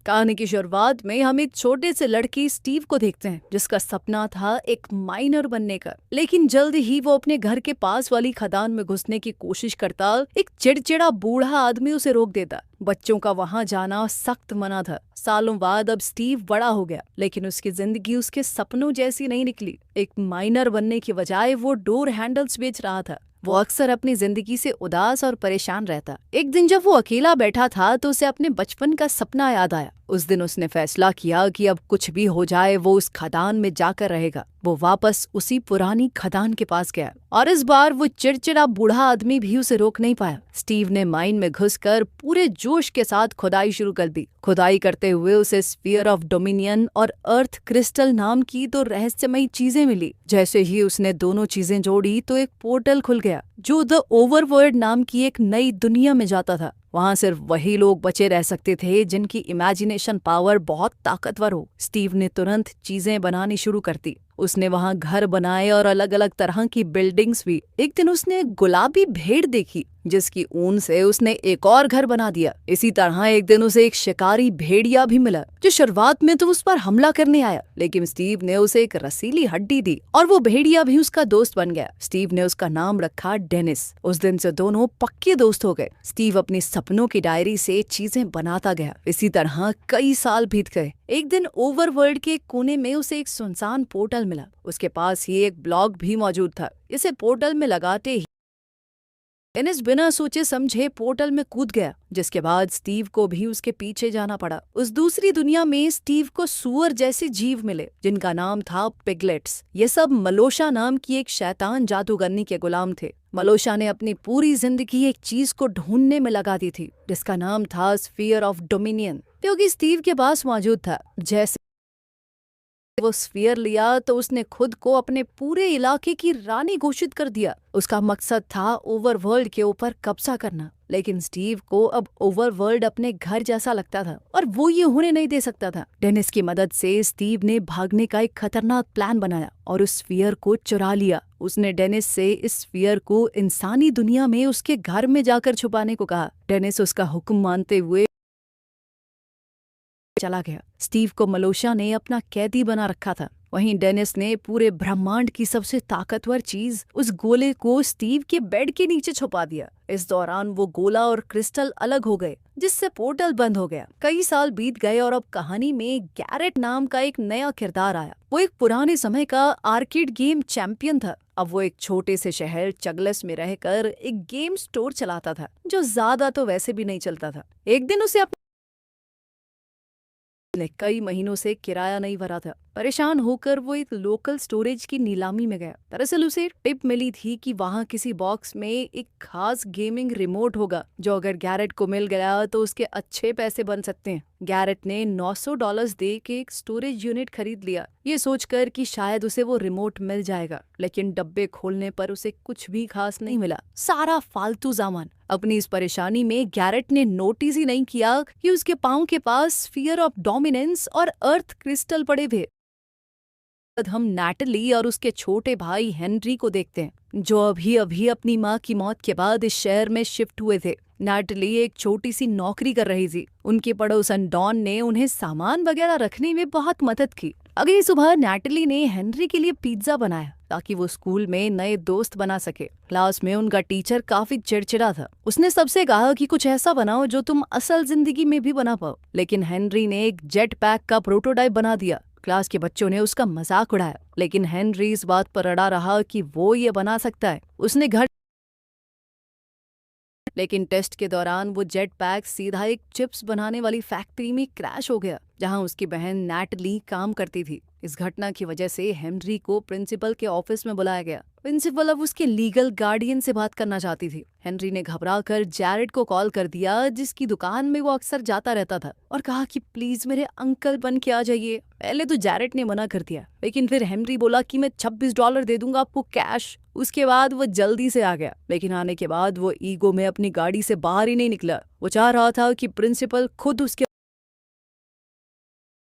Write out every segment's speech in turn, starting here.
कहानी की शुरुआत में हम एक छोटे से लड़के स्टीव को देखते हैं जिसका सपना था एक माइनर बनने का। लेकिन जल्द ही वो अपने घर के पास वाली खदान में घुसने की कोशिश करता, एक चिड़चिड़ा बूढ़ा आदमी उसे रोक देता। बच्चों का वहां जाना सख्त मना था। सालों बाद अब स्टीव बड़ा हो गया, लेकिन उसकी जिंदगी उसके सपनों जैसी नहीं निकली। एक माइनर बनने की बजाय वो डोर हैंडल्स बेच रहा था। वो अक्सर अपनी जिंदगी से उदास और परेशान रहता। एक दिन जब वो अकेला बैठा था तो उसे अपने बचपन का सपना याद आया। उस दिन उसने फैसला किया कि अब कुछ भी हो जाए वो उस खदान में जाकर रहेगा। वो वापस उसी पुरानी खदान के पास गया और इस बार वो चिड़चिड़ा बूढ़ा आदमी भी उसे रोक नहीं पाया। स्टीव ने माइन में घुसकर पूरे जोश के साथ खुदाई शुरू कर दी। खुदाई करते हुए उसे स्फीयर ऑफ डोमिनियन और अर्थ क्रिस्टल नाम की दो रहस्यमयी चीजें मिली। जैसे ही उसने दोनों चीजें जोड़ी तो एक पोर्टल खुल गया जो द ओवरवर्ल्ड नाम की एक नई दुनिया में जाता था। वहां सिर्फ वही लोग बचे रह सकते थे जिनकी इमेजिनेशन पावर बहुत ताकतवर हो। स्टीव ने तुरंत चीजें बनानी शुरू कर दी। उसने वहां घर बनाए और अलग अलग तरह की बिल्डिंग्स भी। एक दिन उसने गुलाबी भेड़ देखी जिसकी ऊन से उसने एक और घर बना दिया। इसी तरह एक दिन उसे एक शिकारी भेड़िया भी मिला जो शुरुआत में तो उस पर हमला करने आया, लेकिन स्टीव ने उसे एक रसीली हड्डी दी और वो भेड़िया भी उसका दोस्त बन गया। स्टीव ने उसका नाम रखा डेनिस। उस दिन से दोनों पक्के दोस्त हो गए। स्टीव अपनी सपनों की डायरी से चीजें बनाता गया। इसी तरह कई साल बीत गए। एक दिन ओवरवर्ल्ड के कोने में उसे एक सुनसान पोर्टल मिला। उसके पास ही एक ब्लॉक भी मौजूद था। इसे पोर्टल में लगाते ही डेनिस बिना सोचे समझे पोर्टल में कूद गया, जिसके बाद स्टीव को भी उसके पीछे जाना पड़ा। उस दूसरी दुनिया में स्टीव को सुअर जैसे जीव मिले जिनका नाम था पिगलेट्स। ये सब मलोशा नाम की एक शैतान जादूगरनी के गुलाम थे। मलोशा ने अपनी पूरी जिंदगी एक चीज को ढूंढने में लगा दी थी जिसका नाम था स्फीयर ऑफ डोमिनियन, क्योंकि स्टीव के पास मौजूद था। जैसे वो स्फीयर लिया तो उसने खुद को अपने पूरे इलाके की रानी घोषित कर दिया। उसका मकसद था ओवरवर्ल्ड के ऊपर कब्जा करना। लेकिन स्टीव को अब ओवरवर्ल्ड अपने घर जैसा लगता था और वो ये होने नहीं दे सकता था। डेनिस की मदद से स्टीव ने भागने का एक खतरनाक प्लान बनाया और उस स्फीयर को चुरा लिया। उसने डेनिस से इस स्फीयर को इंसानी दुनिया में उसके घर में जाकर छुपाने को कहा। डेनिस उसका हुक्म मानते हुए चला गया। स्टीव को मलोशा ने अपना कैदी बना रखा था। वहीं डेनिस ने पूरे ब्रह्मांड की सबसे ताकतवर चीज, उस गोले को स्टीव के बेड के नीचे छुपा दिया। इस दौरान वो गोला और क्रिस्टल अलग हो गए, जिससे पोर्टल बंद हो गया। कई साल बीत गए और अब कहानी में गैरेट नाम का एक नया किरदार आया। वो एक पुराने समय का आर्केड गेम चैंपियन था। अब वो एक छोटे से शहर चगलस में रहकर एक गेम स्टोर चलाता था जो ज्यादा तो वैसे भी नहीं चलता था। एक दिन उसे कई महीनों से किराया नहीं भरा था। परेशान होकर वो एक लोकल स्टोरेज की नीलामी में गया। दरअसल उसे एक टिप मिली थी कि वहां किसी बॉक्स में एक खास गेमिंग रिमोट होगा जो अगर गैरेट को मिल गया तो उसके अच्छे पैसे बन सकते हैं। गैरेट ने $900 दे के एक स्टोरेज यूनिट खरीद लिया, ये सोचकर कि शायद उसे वो रिमोट मिल जाएगा। लेकिन डब्बे खोलने पर उसे कुछ भी खास नहीं मिला, सारा फालतू सामान। अपनी इस परेशानी में गैरेट ने नोटिस ही नहीं किया कि उसके पांव के पास स्फीयर ऑफ डोमिनेंस और अर्थ क्रिस्टल पड़े थे। हम नैटली और उसके छोटे भाई हेनरी को देखते हैं जो अभी अभी अपनी माँ की मौत के बाद इस शहर में शिफ्ट हुए थे। नैटली एक छोटी सी नौकरी कर रही थी। उनकी पड़ोसन डॉन ने उन्हें सामान वगैरह रखने में बहुत मदद की। अगली सुबह नैटली ने हेनरी के लिए पिज्जा बनाया ताकि वो स्कूल में नए दोस्त बना सके। क्लास में उनका टीचर काफी चिड़चिड़ा था। उसने सबसे कहा कि कुछ ऐसा बनाओ जो तुम असल जिंदगी में भी बना पाओ, लेकिन हेनरी ने एक जेट पैक का प्रोटोटाइप बना दिया। क्लास के बच्चों ने उसका मजाक उड़ाया, लेकिन हेनरी इस बात पर अड़ा रहा कि वो ये बना सकता है। उसने घर लेकिन टेस्ट के दौरान वो जेट पैक सीधा एक चिप्स बनाने वाली फैक्ट्री में क्रैश हो गया जहां उसकी बहन नैटली काम करती थी। इस घटना की वजह से हेनरी को प्रिंसिपल के ऑफिस में बुलाया गया। प्रिंसिपल अब उसके लीगल गार्डियन से बात करना चाहती थी। हेनरी ने घबराकर जैरेड को कॉल कर दिया जिसकी दुकान में वो अक्सर जाता रहता था और कहा कि प्लीज मेरे अंकल बन के आ जाइए। पहले तो जैरेड ने मना कर दिया, लेकिन फिर हेनरी बोला कि मैं $26 दे दूंगा आपको कैश। उसके बाद वो जल्दी से आ गया, लेकिन आने के बाद वो ईगो में अपनी गाड़ी से बाहर ही नहीं निकला। वो चाह रहा था कि प्रिंसिपल खुद उसके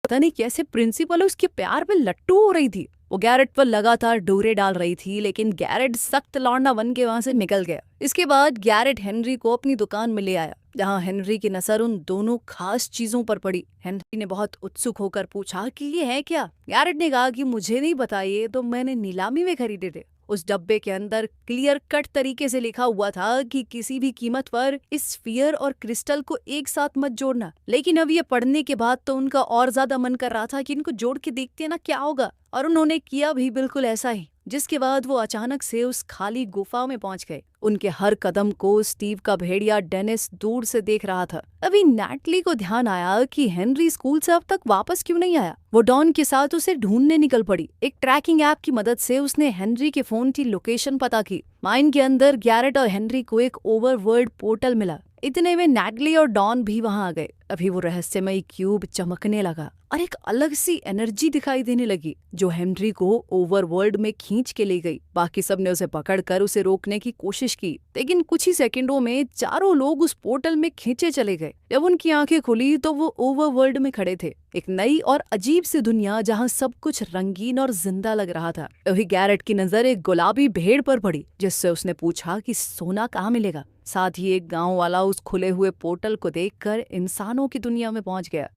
पता नहीं कैसे प्रिंसिपल उसके प्यार में लट्टू हो रही थी। वो गैरेट पर लगातार डोरे डाल रही थी, लेकिन गैरेट सख्त लौंडा बन के वहां से निकल गया। इसके बाद गैरेट हेनरी को अपनी दुकान में ले आया, जहां हेनरी की नजर उन दोनों खास चीजों पर पड़ी। हेनरी ने बहुत उत्सुक होकर पूछा कि ये है क्या। गैरेट ने कहा कि मुझे नहीं पता, ये तो मैंने नीलामी में खरीदे थे। उस डब्बे के अंदर क्लियर कट तरीके से लिखा हुआ था कि किसी भी कीमत पर इस स्फीयर और क्रिस्टल को एक साथ मत जोड़ना। लेकिन अब ये पढ़ने के बाद तो उनका और ज्यादा मन कर रहा था कि इनको जोड़ के देखते ना क्या होगा, और उन्होंने किया भी बिल्कुल ऐसा ही। जिसके बाद वो अचानक से उस खाली गुफा में पहुंच गए। उनके हर कदम को स्टीव का भेड़िया डेनिस दूर से देख रहा था। अभी नैटली को ध्यान आया कि हेनरी स्कूल से अब तक वापस क्यों नहीं आया। वो डॉन के साथ उसे ढूंढने निकल पड़ी। एक ट्रैकिंग ऐप की मदद से उसने हेनरी के फोन की लोकेशन पता की। माइन के अंदर गैरेट और हेनरी को एक ओवरवर्ल्ड पोर्टल मिला। इतने में नैटली और डॉन भी वहां आ गए। अभी वो रहस्यमयी क्यूब चमकने लगा और एक अलग सी एनर्जी दिखाई देने लगी जो हेनरी को ओवरवर्ल्ड में खींच के ले गई। बाकी सब ने उसे पकड़कर उसे रोकने की कोशिश की, लेकिन कुछ ही सेकंडों में चारों लोग उस पोर्टल में खींचे चले गए। जब उनकी आंखें खुली तो वो ओवरवर्ल्ड में खड़े थे, एक नई और अजीब सी दुनिया जहां सब कुछ रंगीन और जिंदा लग रहा था। अभी गैरेट की नजर एक गुलाबी भेड़ पर पड़ी, जिससे उसने पूछा कि सोना कहाँ मिलेगा। साथ ही एक गांव वाला उस खुले हुए पोर्टल को देखकर इंसानों की दुनिया में पहुंच गया।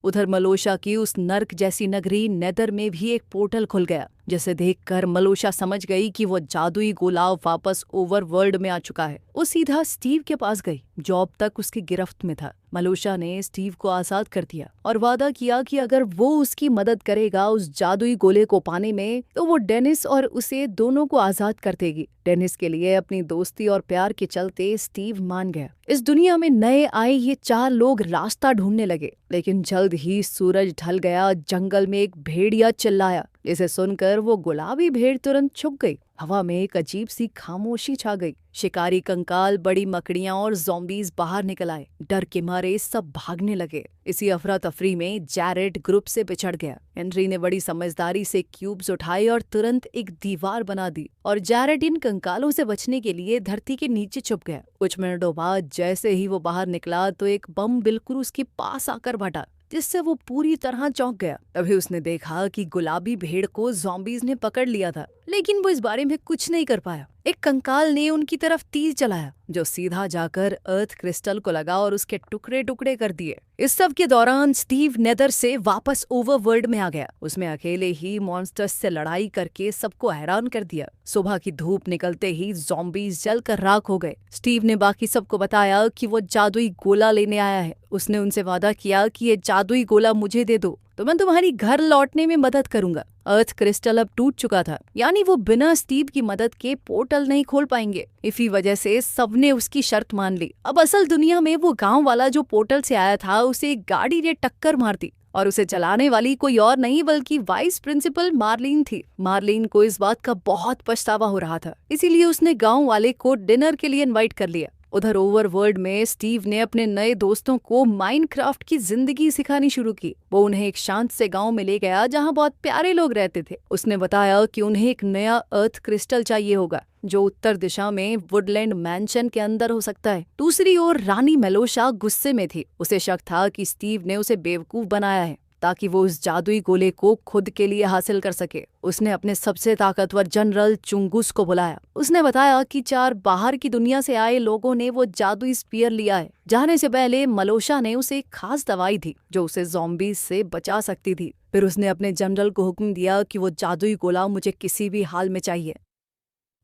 उधर मलोशा की उस नर्क जैसी नगरी नेदर में भी एक पोर्टल खुल गया, जिसे देखकर मलोशा समझ गई कि वो जादुई गुलाब वापस ओवरवर्ल्ड में आ चुका है। वो सीधा स्टीव के पास गई, जो अब तक उसकी गिरफ्त में था। मलोशा ने स्टीव को आजाद कर दिया और वादा किया कि अगर वो उसकी मदद करेगा उस जादुई गोले को पाने में, तो वो डेनिस और उसे दोनों को आजाद कर देगी। डेनिस के लिए अपनी दोस्ती और प्यार के चलते स्टीव मान गया। इस दुनिया में नए आए ये चार लोग रास्ता ढूंढने लगे, लेकिन जल्द ही सूरज ढल गया। जंगल में एक भेड़िया चिल्लाया, जिसे सुनकर वो गुलाबी भेड़ तुरंत छुप गई। हवा में एक अजीब सी खामोशी छा गई। शिकारी कंकाल, बड़ी मकड़ियां और ज़ॉम्बीज बाहर निकल आए। डर के मारे सब भागने लगे। इसी अफरा तफरी में जैरेड ग्रुप से बिछड़ गया। हेनरी ने बड़ी समझदारी से क्यूब्स उठाए और तुरंत एक दीवार बना दी, और जैरेड इन कंकालों से बचने के लिए धरती के नीचे छुप गया। कुछ मिनटों बाद जैसे ही वो बाहर निकला तो एक बम बिल्कुल उसके पास आकर फटा, जिससे वो पूरी तरह चौंक गया। तभी उसने देखा कि गुलाबी भेड़ को ज़ॉम्बीज ने पकड़ लिया था, लेकिन वो इस बारे में कुछ नहीं कर पाया। एक कंकाल ने उनकी तरफ तीर चलाया, जो सीधा जाकर अर्थ क्रिस्टल को लगा और उसके टुकड़े टुकड़े कर दिए। इस सब के दौरान स्टीव नेदर से वापस ओवरवर्ल्ड में आ गया। उसमें अकेले ही मॉन्स्टर्स से लड़ाई करके सबको हैरान कर दिया। सुबह की धूप निकलते ही ज़ॉम्बीज जलकर राख हो गए। स्टीव ने बाकी सबको बताया कि वो जादुई गोला लेने आया है। उसने उनसे वादा किया कि ये जादुई गोला मुझे दे दो तो मैं तुम्हारी घर लौटने में मदद करूंगा। अर्थ क्रिस्टल अब टूट चुका था, यानी वो बिना स्टीव की मदद के पोर्टल नहीं खोल पाएंगे। इसी वजह से सबने उसकी शर्त मान ली। अब असल दुनिया में वो गांव वाला जो पोर्टल से आया था, उसे एक गाड़ी ने टक्कर मार दी, और उसे चलाने वाली कोई और नहीं बल्कि वाइस प्रिंसिपल मार्लिन थी। मार्लिन को इस बात का बहुत पछतावा हो रहा था, इसीलिए उसने गाँव वाले को डिनर के लिए इन्वाइट कर लिया। उधर ओवरवर्ल्ड में स्टीव ने अपने नए दोस्तों को माइनक्राफ्ट की जिंदगी सिखानी शुरू की। वो उन्हें एक शांत से गांव में ले गया जहां बहुत प्यारे लोग रहते थे। उसने बताया कि उन्हें एक नया अर्थ क्रिस्टल चाहिए होगा, जो उत्तर दिशा में वुडलैंड मैंशन के अंदर हो सकता है। दूसरी ओर रानी मेलोशा गुस्से में थी। उसे शक था कि स्टीव ने उसे बेवकूफ बनाया है ताकि वो उस जादुई गोले को खुद के लिए हासिल कर सके। उसने अपने सबसे ताकतवर जनरल चुंगुस को बुलाया। उसने बताया कि 4 बाहर की दुनिया से आए लोगों ने वो जादुई स्पीयर लिया है। जाने से पहले मलोशा ने उसे एक खास दवाई दी जो उसे ज़ॉम्बीज से बचा सकती थी। फिर उसने अपने जनरल को हुक्म दिया कि वो जादुई गोला मुझे किसी भी हाल में चाहिए।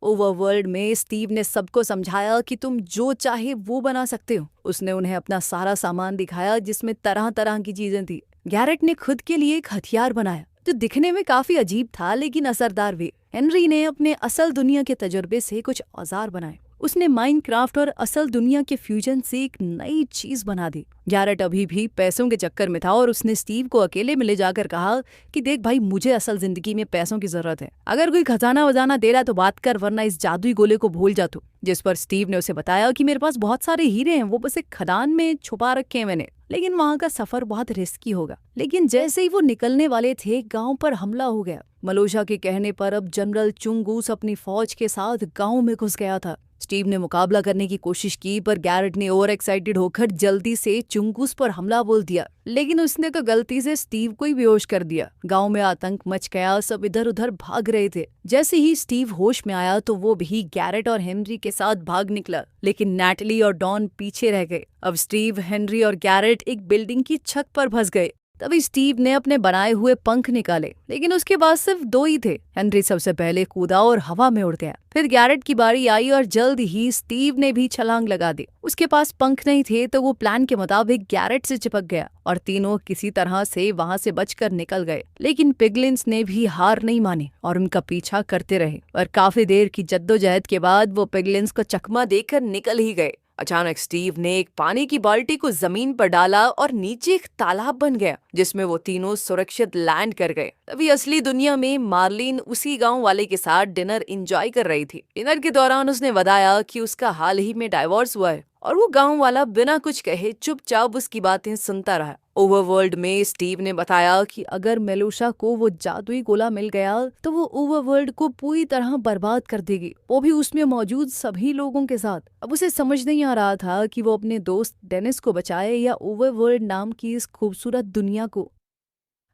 ओवरवर्ल्ड में स्टीव ने सबको समझाया कि तुम जो चाहे वो बना सकते हो। उसने उन्हें अपना सारा सामान दिखाया, जिसमें तरह तरह की चीजें थी। गैरेट ने खुद के लिए एक हथियार बनाया जो दिखने में काफी अजीब था, लेकिन असरदार भी। हेनरी ने अपने असल दुनिया के तजुर्बे से कुछ औजार बनाए। उसने माइनक्राफ्ट और असल दुनिया के फ्यूजन से एक नई चीज बना दी। गैरेट अभी भी पैसों के चक्कर में था और उसने स्टीव को अकेले में ले जाकर कहा कि देख भाई, मुझे असल जिंदगी में पैसों की जरूरत है। अगर कोई खजाना वजाना दे रहा तो बात कर, वरना इस जादुई गोले को भूल जा तू। जिस पर स्टीव ने उसे बताया कि मेरे पास बहुत सारे हीरे हैं, वो बस एक खदान में छुपा रखे हैं मैंने, लेकिन वहाँ का सफर बहुत रिस्की होगा। लेकिन जैसे ही वो निकलने वाले थे, गाँव पर हमला हो गया। मलोशा के कहने पर अब जनरल चुंगूस अपनी फौज के साथ गाँव में घुस गया था। स्टीव ने मुकाबला करने की कोशिश की, पर गैरेट ने ओवर एक्साइटेड होकर जल्दी से चुंगूस पर हमला बोल दिया, लेकिन उसने तो गलती से स्टीव को ही बेहोश कर दिया। गांव में आतंक मच गया, सब इधर उधर भाग रहे थे। जैसे ही स्टीव होश में आया तो वो भी गैरेट और हेनरी के साथ भाग निकला, लेकिन नैटली और डॉन पीछे रह गए। अब स्टीव, हेनरी और गैरेट एक बिल्डिंग की छत पर फंस गए। तभी स्टीव ने अपने बनाए हुए पंख निकाले, लेकिन उसके पास सिर्फ 2 ही थे। हेनरी सबसे पहले कूदा और हवा में उड़ गया। फिर गैरेट की बारी आई और जल्द ही स्टीव ने भी छलांग लगा दी। उसके पास पंख नहीं थे तो वो प्लान के मुताबिक गैरेट से चिपक गया और तीनों किसी तरह से वहां से बचकर निकल गए। लेकिन पिगलिन्स ने भी हार नहीं मानी और उनका पीछा करते रहे और काफी देर की जद्दोजहद के बाद वो पिगलिन्स को चकमा देकर निकल ही गए। अचानक स्टीव ने एक पानी की बाल्टी को जमीन पर डाला और नीचे एक तालाब बन गया, जिसमें वो तीनों सुरक्षित लैंड कर गए। तभी असली दुनिया में मार्लिन उसी गांव वाले के साथ डिनर एंजॉय कर रही थी। डिनर के दौरान उसने बताया कि उसका हाल ही में डाइवोर्स हुआ है और वो गांव वाला बिना कुछ कहे चुपचाप उसकी बातें सुनता रहा। ओवरवर्ल्ड में स्टीव ने बताया कि अगर मेलूशा को वो जादुई गोला मिल गया तो वो ओवरवर्ल्ड को पूरी तरह बर्बाद कर देगी, वो भी उसमें मौजूद सभी लोगों के साथ। अब उसे समझ नहीं आ रहा था कि वो अपने दोस्त डेनिस को बचाए या ओवरवर्ल्ड नाम की इस खूबसूरत दुनिया को।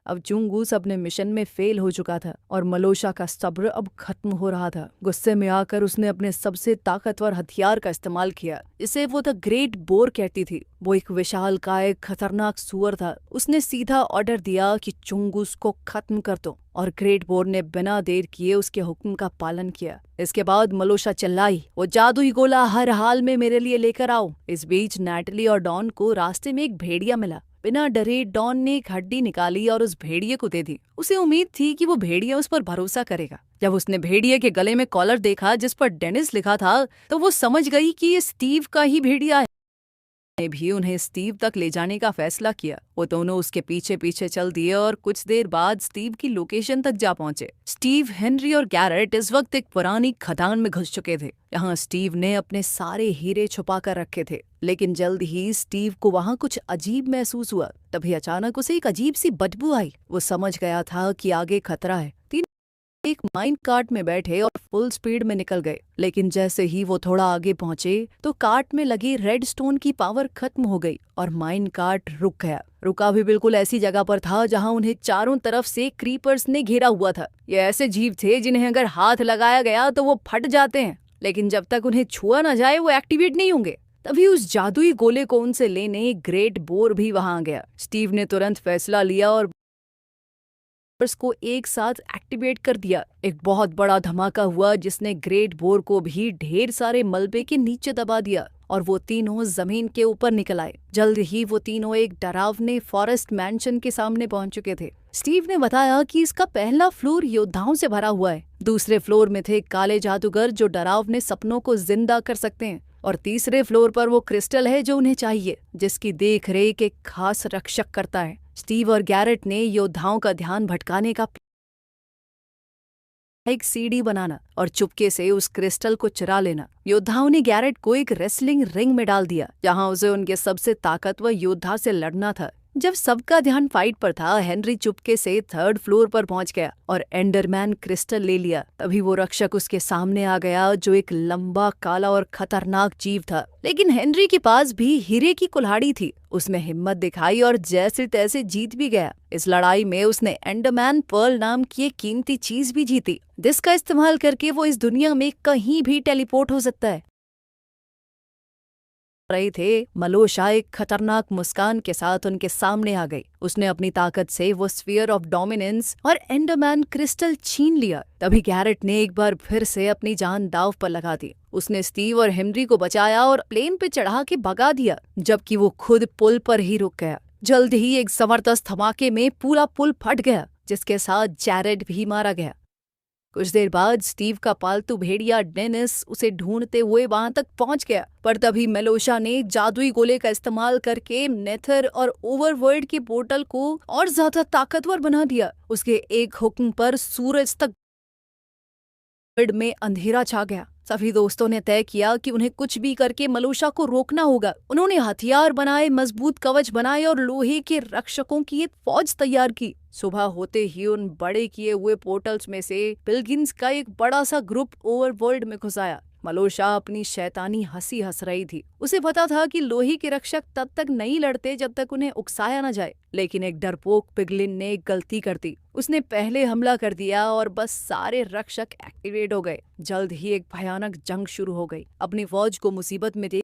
अब चुंगूस अपने मिशन में फेल हो चुका था और मलोशा का सब्र अब खत्म हो रहा था। गुस्से में आकर उसने अपने सबसे ताकतवर हथियार का इस्तेमाल किया, इसे वो द ग्रेट बोर कहती थी। वो एक विशालकाय खतरनाक सुअर था। उसने सीधा ऑर्डर दिया कि चुंगूस को खत्म कर दो और ग्रेट बोर ने बिना देर किए उसके हुक्म का पालन किया। इसके बाद मलोशा चिल्लाई, वो जादुई गोला हर हाल में मेरे लिए लेकर आओ। इस बीच नैटली और डॉन को रास्ते में एक भेड़िया मिला। बिना डरे डॉन ने एक हड्डी निकाली और उस भेड़िए को दे दी। उसे उम्मीद थी कि वो भेड़िया उस पर भरोसा करेगा। जब उसने भेड़िए के गले में कॉलर देखा जिस पर डेनिस लिखा था, तो वो समझ गई कि ये स्टीव का ही भेड़िया है। ने भी उन्हें स्टीव तक ले जाने का फैसला किया। वो दोनों उसके पीछे पीछे चल दिए और कुछ देर बाद स्टीव की लोकेशन तक जा पहुंचे। स्टीव, हेनरी और गैरेट इस वक्त एक पुरानी खदान में घुस चुके थे। यहाँ स्टीव ने अपने सारे हीरे छुपा कर रखे थे, लेकिन जल्द ही स्टीव को वहाँ कुछ अजीब महसूस हुआ। तभी अचानक उसे एक अजीब सी बदबू आई। वो समझ गया था कि आगे खतरा है। एक माइन कार्ट में बैठे और फुल स्पीड में निकल गए, लेकिन जैसे ही वो थोड़ा आगे पहुंचे तो कार्ट में लगी रेड स्टोन की पावर खत्म हो गई और माइन कार्ट रुक गया। रुका भी बिल्कुल ऐसी जगह पर था जहां उन्हें चारों तरफ से क्रीपर्स ने घेरा हुआ था। ये ऐसे जीव थे जिन्हें अगर हाथ लगाया गया तो वो फट जाते हैं, लेकिन जब तक उन्हें छुआ न जाए वो एक्टिवेट नहीं होंगे। तभी उस जादुई गोले को उनसे लेने ग्रेट बोर भी वहां आ गया। स्टीव ने तुरंत फैसला लिया और को एक साथ एक्टिवेट कर दिया। एक बहुत बड़ा धमाका हुआ जिसने ग्रेट बोर को भी ढेर सारे मलबे के नीचे दबा दिया और वो तीनों जमीन के ऊपर निकल आए। जल्द ही वो तीनों एक डरावने फॉरेस्ट मैंशन के सामने पहुंच चुके थे। स्टीव ने बताया कि इसका पहला फ्लोर योद्धाओं से भरा हुआ है। दूसरे फ्लोर में थे काले जादूगर जो डरावने सपनों को जिंदा कर सकते हैं और तीसरे फ्लोर पर वो क्रिस्टल है जो उन्हें चाहिए, जिसकी देख रेख एक खास रक्षक करता है। स्टीव और गैरेट ने योद्धाओं का ध्यान भटकाने का एक सीढ़ी बनाना और चुपके से उस क्रिस्टल को चुरा लेना। योद्धाओं ने गैरेट को एक रेसलिंग रिंग में डाल दिया जहां उसे उनके सबसे ताकतवर योद्धा से लड़ना था। जब सबका ध्यान फाइट पर था, हेनरी चुपके से 3rd फ्लोर पर पहुंच गया और एंडरमैन क्रिस्टल ले लिया। तभी वो रक्षक उसके सामने आ गया जो एक लंबा, काला और खतरनाक जीव था। लेकिन हेनरी के पास भी हीरे की कुल्हाड़ी थी। उसने हिम्मत दिखाई और जैसे तैसे जीत भी गया। इस लड़ाई में उसने एंडरमैन पर्ल नाम की एक कीमती चीज भी जीती, जिसका इस्तेमाल करके वो इस दुनिया में कहीं भी टेलीपोर्ट हो सकता है। रहे थे, मलोशा एक खतरनाक मुस्कान के साथ उनके सामने आ गई। उसने अपनी ताकत से वो स्फीयर ऑफ डोमिनेंस और एंडरमैन क्रिस्टल छीन लिया। तभी गैरेट ने एक बार फिर से अपनी जान दांव पर लगा दी। उसने स्टीव और हेनरी को बचाया और प्लेन पे चढ़ा के भगा दिया, जबकि वो खुद पुल पर ही रुक गया। जल्द ही एक जबरदस्त धमाके में पूरा पुल फट गया, जिसके साथ जैरेड भी मारा गया। कुछ देर बाद स्टीव का पालतू भेड़िया डेनिस उसे ढूंढते हुए वहां तक पहुंच गया, पर तभी मेलोशा ने जादुई गोले का इस्तेमाल करके नेथर और ओवरवर्ल्ड के पोर्टल को और ज्यादा ताकतवर बना दिया। उसके एक हुक्म पर सूरज तक में अंधेरा छा गया। सभी दोस्तों ने तय किया कि उन्हें कुछ भी करके मलोशा को रोकना होगा। उन्होंने हथियार बनाए, मजबूत कवच बनाए और लोहे के रक्षकों की एक फौज तैयार की। सुबह होते ही उन बड़े किए हुए पोर्टल्स में से पिलगिन्स का एक बड़ा सा ग्रुप ओवरवर्ल्ड में घुस आया। मलोशा अपनी शैतानी हंसी हंस रही थी। उसे पता था कि लोही के रक्षक तब तक नहीं लड़ते जब तक उन्हें उकसाया न जाए, लेकिन एक डरपोक पिगलिन ने एक गलती कर दी। उसने पहले हमला कर दिया और बस सारे रक्षक एक्टिवेट हो गए। जल्द ही एक भयानक जंग शुरू हो गई। अपनी फौज को मुसीबत में देख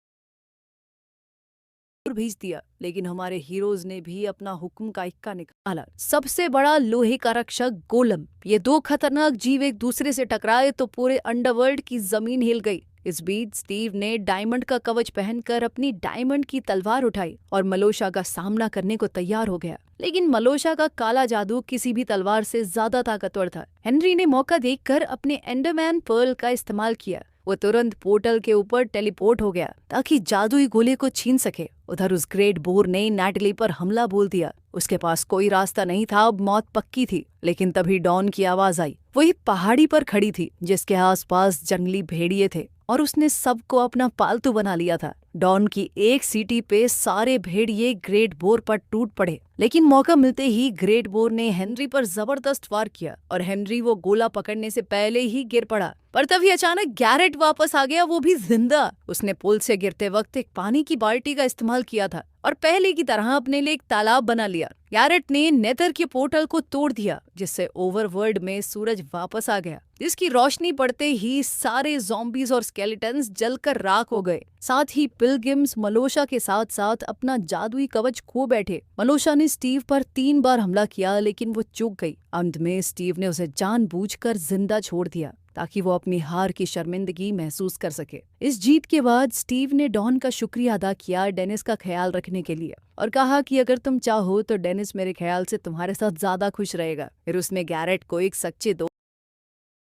भेज दिया, लेकिन हमारे हीरोज ने भी अपना हुक्म का इक्का निकाला। सबसे बड़ा लोहे का रक्षक गोलम। ये दो खतरनाक जीव एक दूसरे से टकराए तो पूरे अंडरवर्ल्ड की जमीन हिल गई। इस बीच स्टीव ने डायमंड का कवच पहनकर अपनी डायमंड की तलवार उठाई और मलोशा का सामना करने को तैयार हो गया। लेकिन मलोशा का काला जादू किसी भी तलवार से ज्यादा ताकतवर था। हेनरी ने मौका देखकर अपने एंडरमैन पर्ल का इस्तेमाल किया। वो तुरंत पोर्टल के ऊपर टेलीपोर्ट हो गया ताकि जादुई गोले को छीन सके। उधर उस ग्रेट बोर ने नैटली पर हमला बोल दिया। उसके पास कोई रास्ता नहीं था, अब मौत पक्की थी। लेकिन तभी डॉन की आवाज आई। वो एक पहाड़ी पर खड़ी थी जिसके आसपास जंगली भेड़िए थे और उसने सबको अपना पालतू बना लिया था। डॉन की एक सीटी पे सारे भेड़िए ग्रेट बोर पर टूट पड़े, लेकिन मौका मिलते ही ग्रेट बोर ने हेनरी पर जबरदस्त वार किया और हेनरी वो गोला पकड़ने से पहले ही गिर पड़ा। पर तभी अचानक गैरेट वापस आ गया, वो भी जिंदा। उसने पुल से गिरते वक्त एक पानी की बाल्टी का इस्तेमाल किया था और पहले की तरह अपने लिए एक तालाब बना लिया। गैरेट ने नेदर के पोर्टल को तोड़ दिया, जिससे ओवरवर्ल्ड में सूरज वापस आ गया, जिसकी रोशनी पड़ते ही सारे ज़ॉम्बीज और स्केलेटन्स जलकर राख हो गए। साथ ही पिलग्रिम्स मलोशा के साथ साथ अपना जादुई कवच खो बैठे। मलोशा ने स्टीव पर 3 बार हमला किया, लेकिन वो चूक गई। अंत में स्टीव ने उसे जानबूझकर जिंदा छोड़ दिया ताकि वो अपनी हार की शर्मिंदगी महसूस कर सके। इस जीत के बाद स्टीव ने डॉन का शुक्रिया अदा किया डेनिस का ख्याल रखने के लिए और कहा कि अगर तुम चाहो तो डेनिस मेरे ख्याल से तुम्हारे साथ ज्यादा खुश रहेगा। फिर उसने गैरेट को एक सच्चे दोस्त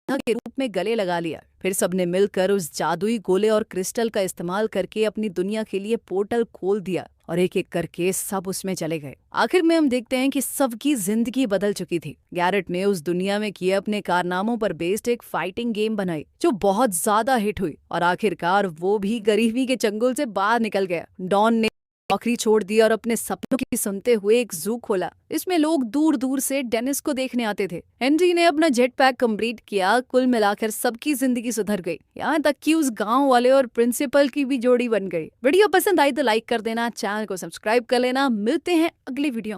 के रूप में गले लगा लिया। फिर सबने मिलकर उस जादुई गोले और क्रिस्टल का इस्तेमाल करके अपनी दुनिया के लिए पोर्टल खोल दिया और एक एक करके सब उसमें चले गए। आखिर में हम देखते हैं कि सबकी जिंदगी बदल चुकी थी। गैरेट ने उस दुनिया में किए अपने कारनामों पर बेस्ड एक फाइटिंग गेम बनाई जो बहुत ज्यादा हिट हुई और आखिरकार वो भी गरीबी के चंगुल से बाहर निकल गया। डॉन ने नौकरी छोड़ दी और अपने सपनों की सुनते हुए एक जू खोला। इसमें लोग दूर दूर से डेनिस को देखने आते थे। हेनरी ने अपना जेट पैक कंप्लीट किया। कुल मिलाकर सबकी जिंदगी सुधर गई, यहाँ तक कि उस गांव वाले और प्रिंसिपल की भी जोड़ी बन गई। वीडियो पसंद आई तो लाइक कर देना, चैनल को सब्सक्राइब कर लेना। मिलते हैं अगली वीडियो में।